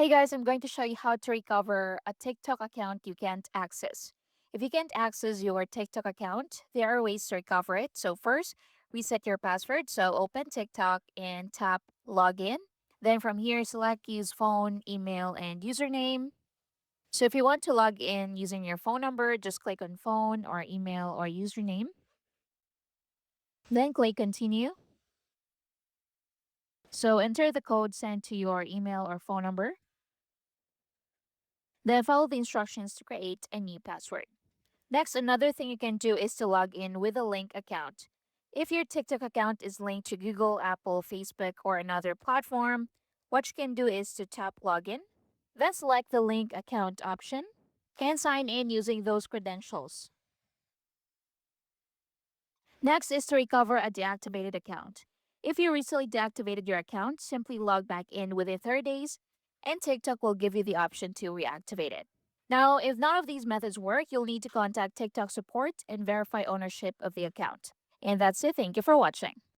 Hey guys, I'm going to show you how to recover a TikTok account you can't access. If you can't access your TikTok account, there are ways to recover it. So, first, reset your password. So, open TikTok and tap login. Then, from here, select use phone, email, and username. So, if you want to log in using your phone number, just click on phone or email or username. Then, click continue. So, enter the code sent to your email or phone number. Then, follow the instructions to create a new password. Next, another thing you can do is to log in with a link account. If your TikTok account is linked to Google, Apple, Facebook, or another platform, what you can do is to tap login, then select the link account option, and sign in using those credentials. Next is to recover a deactivated account. If you recently deactivated your account, simply log back in within 30 days, and TikTok will give you the option to reactivate it. Now, if none of these methods work, you'll need to contact TikTok support and verify ownership of the account. And that's it. Thank you for watching.